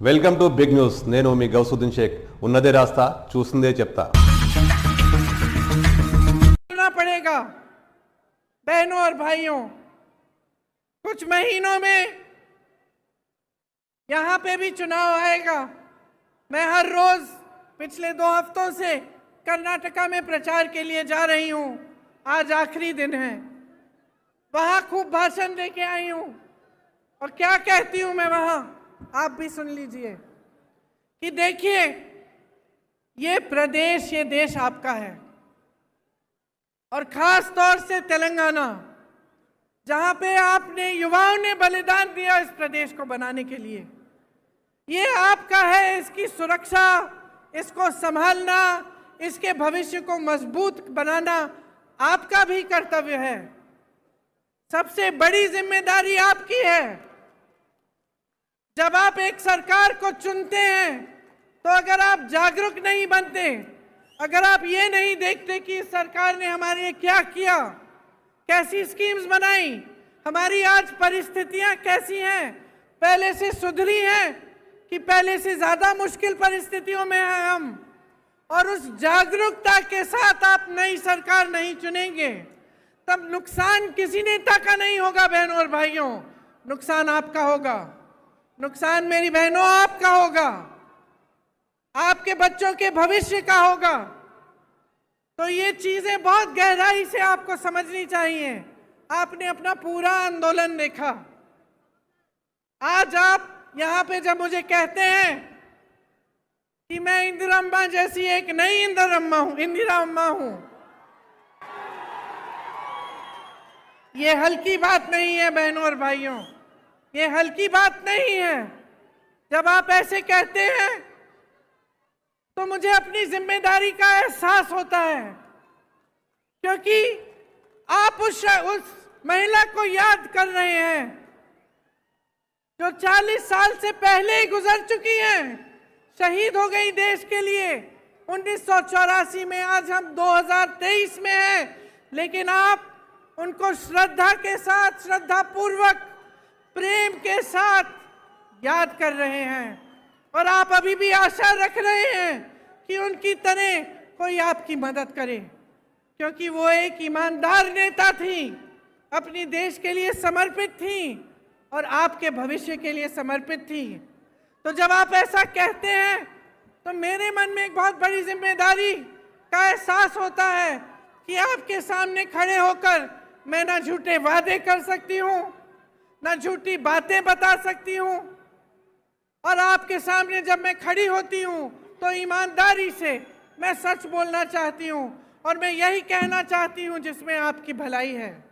Welcome to big news. నేను మీ గౌసుద్దీన్ షేక్. ఉన్నదే రాస్తా, చూసిందే చెప్తా. करना पड़ेगा बहनों और भाइयों, कुछ महीनों में यहाँ पे भी चुनाव आएगा। मैं हर रोज पिछले 2 हफ्तों से कर्नाटका में प्रचार के लिए जा रही हूँ। आज आखिरी दिन है। वहाँ खूब भाषण देके आई हूँ और क्या कहती हूँ मैं वहाँ, आप भी सुन लीजिए कि देखिए, ये प्रदेश, ये देश आपका है और खास तौर से तेलंगाना, जहां पे आपने युवाओं ने बलिदान दिया इस प्रदेश को बनाने के लिए, ये आपका है। इसकी सुरक्षा, इसको संभालना, इसके भविष्य को मजबूत बनाना आपका भी कर्तव्य है। सबसे बड़ी जिम्मेदारी आपकी है। जब आप एक सरकार को चुनते हैं तो अगर आप जागरूक नहीं बनते, अगर आप ये नहीं देखते कि इस सरकार ने हमारे लिए क्या किया, कैसी स्कीम्स बनाई, हमारी आज परिस्थितियां कैसी हैं, पहले से सुधरी हैं कि पहले से ज्यादा मुश्किल परिस्थितियों में हैं हम, और उस जागरूकता के साथ आप नई सरकार नहीं चुनेंगे, तब नुकसान किसी नेता का नहीं होगा बहनों और भाइयों, नुकसान आपका होगा। नुकसान मेरी बहनों आपका होगा, आपके बच्चों के भविष्य का होगा। तो ये चीजें बहुत गहराई से आपको समझनी चाहिए। आपने अपना पूरा आंदोलन देखा। आज आप यहाँ पे जब मुझे कहते हैं कि मैं इंदिरा अम्मा जैसी एक नई इंदिरा अम्मा हूं, ये हल्की बात नहीं है बहनों और भाइयों, ये हल्की बात नहीं है। जब आप ऐसे कहते हैं तो मुझे अपनी जिम्मेदारी का एहसास होता है, क्योंकि आप उस महिला को याद कर रहे हैं जो 40 साल से पहले ही गुजर चुकी हैं, शहीद हो गई देश के लिए 1984 में। आज हम 2023 में हैं, लेकिन आप उनको श्रद्धा के साथ, श्रद्धा पूर्वक, प्रेम के साथ याद कर रहे हैं, और आप अभी भी आशा रख रहे हैं कि उनकी तरह कोई आपकी मदद करे, क्योंकि वो एक ईमानदार नेता थी, अपनी देश के लिए समर्पित थी और आपके भविष्य के लिए समर्पित थी। तो जब आप ऐसा कहते हैं तो मेरे मन में एक बहुत बड़ी जिम्मेदारी का एहसास होता है कि आपके सामने खड़े होकर मैं ना झूठे वादे कर सकती हूँ, ना झूठी बातें बता सकती हूँ, और आपके सामने जब मैं खड़ी होती हूँ तो ईमानदारी से मैं सच बोलना चाहती हूँ, और मैं यही कहना चाहती हूँ जिसमें आपकी भलाई है।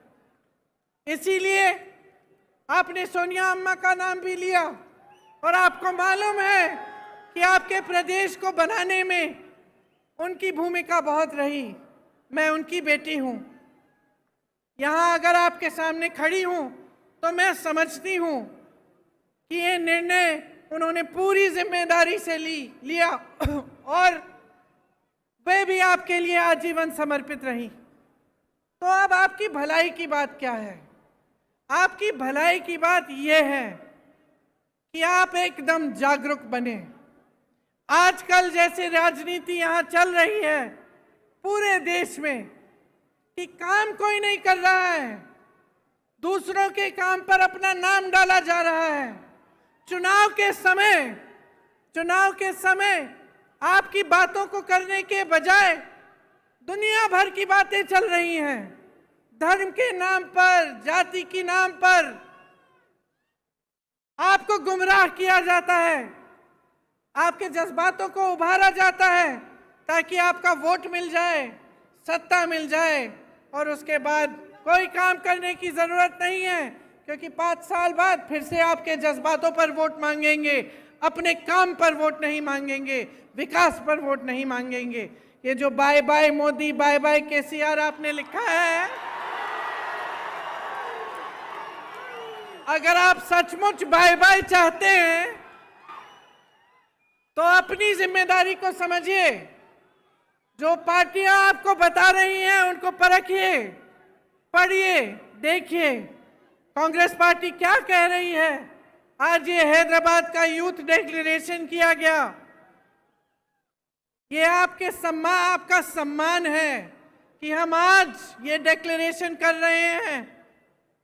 इसीलिए आपने सोनिया अम्मा का नाम भी लिया, और आपको मालूम है कि आपके प्रदेश को बनाने में उनकी भूमिका बहुत रही। मैं उनकी बेटी हूँ। यहाँ अगर आपके सामने खड़ी हूँ तो मैं समझती हूँ कि ये निर्णय उन्होंने पूरी जिम्मेदारी से लिया, और वे भी आपके लिए आजीवन समर्पित रही। तो अब आपकी भलाई की बात क्या है? आपकी भलाई की बात यह है कि आप एकदम जागरूक बने। आजकल जैसे राजनीति यहाँ चल रही है पूरे देश में, कि काम कोई नहीं कर रहा है, दूसरों के काम पर अपना नाम डाला जा रहा है। चुनाव के समय आपकी बातों को करने के बजाय दुनिया भर की बातें चल रही हैं। धर्म के नाम पर, जाति के नाम पर आपको गुमराह किया जाता है, आपके जज्बातों को उभारा जाता है ताकि आपका वोट मिल जाए, सत्ता मिल जाए, और उसके बाद कोई काम करने की जरूरत नहीं है, क्योंकि 5 साल बाद फिर से आपके जज्बातों पर वोट मांगेंगे, अपने काम पर वोट नहीं मांगेंगे, विकास पर वोट नहीं मांगेंगे। ये जो bye bye Modi, bye bye KCR आपने लिखा है, अगर आप सचमुच बाय बाय चाहते हैं तो अपनी जिम्मेदारी को समझिए। जो पार्टियां आपको बता रही हैं उनको परखिए, पढ़िए, देखिए कांग्रेस पार्टी क्या कह रही है, आज ये हैदराबाद का यूथ डिक्लेरेशन किया गया, ये आपका सम्मान है कि हम आज ये डिक्लेरेशन कर रहे हैं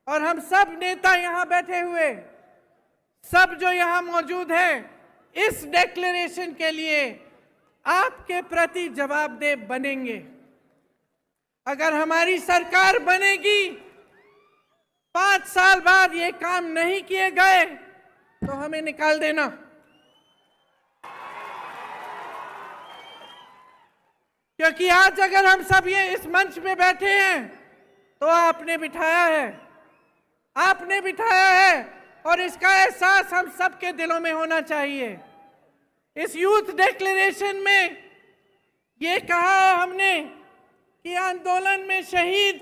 और हम सब नेता यहाँ बैठे हुए, सब जो यहाँ मौजूद हैं, इस डिक्लेरेशन के लिए आपके प्रति जवाबदेह बनेंगे। अगर हमारी सरकार बनेगी, 5 साल बाद ये काम नहीं किए गए तो हमें निकाल देना। क्योंकि आज अगर हम सब ये इस मंच में बैठे हैं तो आपने बिठाया है और इसका एहसास हम सबके दिलों में होना चाहिए। इस यूथ डिक्लेरेशन में ये कहा है हमने कि आंदोलन में शहीदों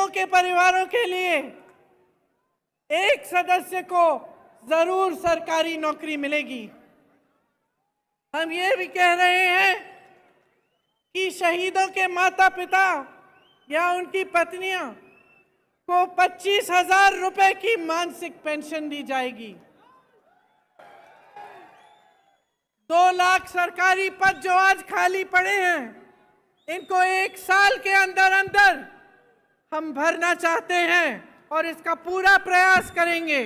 के परिवारों के लिए एक सदस्य को जरूर सरकारी नौकरी मिलेगी। हम ये भी कह रहे हैं कि शहीदों के माता पिता या उनकी पत्नियां को 25,000 रुपए की मासिक पेंशन दी जाएगी। 2 लाख सरकारी पद जो आज खाली पड़े हैं, इनको 1 साल के अंदर अंदर हम भरना चाहते हैं और इसका पूरा प्रयास करेंगे।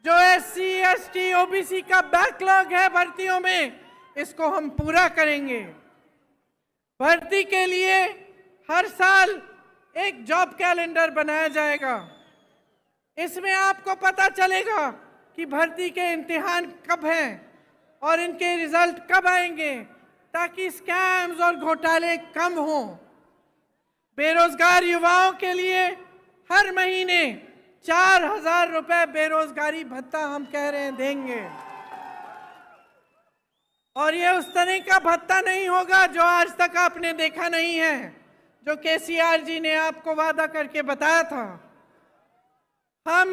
जो SC, ST, OBC का बैकलॉग है भर्तियों में, इसको हम पूरा करेंगे। भर्ती के लिए हर साल एक जॉब कैलेंडर बनाया जाएगा। इसमें आपको पता चलेगा कि भर्ती के इम्तिहान कब हैं और इनके रिजल्ट कब आएंगे, ताकि स्कैम्स और घोटाले कम हों। बेरोजगार युवाओं के लिए हर महीने 4,000 रुपए बेरोजगारी भत्ता हम कह रहे हैं देंगे। और ये उस तरह का भत्ता नहीं होगा जो आज तक आपने देखा नहीं है, जो KCR जी ने आपको वादा करके बताया था। हम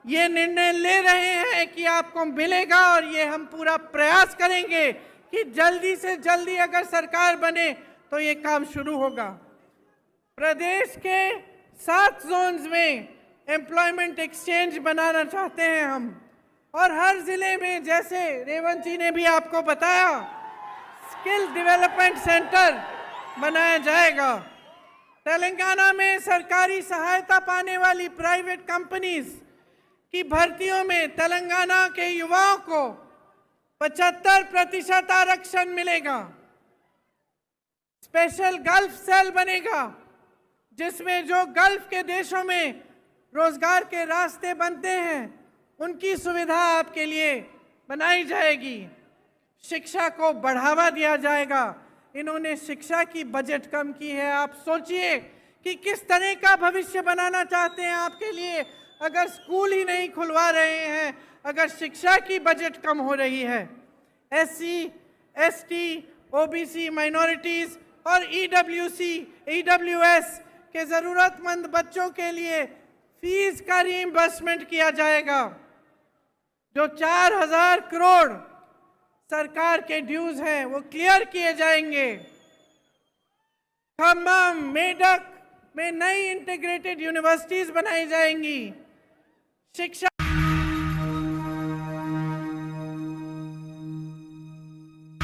ये निर्णय ले रहे हैं कि आपको मिलेगा और ये हम पूरा प्रयास करेंगे कि जल्दी से जल्दी अगर सरकार बने तो ये काम शुरू होगा। प्रदेश के 7 जोन्स में एम्प्लॉयमेंट एक्सचेंज बनाना चाहते हैं हम, और हर जिले में, जैसे रेवंत जी ने भी आपको बताया, स्किल डेवलपमेंट सेंटर बनाया जाएगा। तेलंगाना में सरकारी सहायता पाने वाली प्राइवेट कंपनीज की भर्तियों में तेलंगाना के युवाओं को 75% आरक्षण मिलेगा। स्पेशल गल्फ सेल बनेगा, जिसमें जो गल्फ के देशों में रोजगार के रास्ते बनते हैं, उनकी सुविधा आपके लिए बनाई जाएगी। शिक्षा को बढ़ावा दिया जाएगा। इन्होंने शिक्षा की बजट कम की है। आप सोचिए कि किस तरह का भविष्य बनाना चाहते हैं आपके लिए, अगर स्कूल ही नहीं खुलवा रहे हैं, अगर शिक्षा की बजट कम हो रही है। SC, ST, OBC, माइनॉरिटीज और EWS के जरूरतमंद बच्चों के लिए फीस का रीइंबर्समेंट किया जाएगा। जो 4,000 करोड़ सरकार के ड्यूज हैं वो क्लियर किए जाएंगे। खम्भम, मेडक में नई इंटीग्रेटेड यूनिवर्सिटीज बनाई जाएंगी। शिक्षा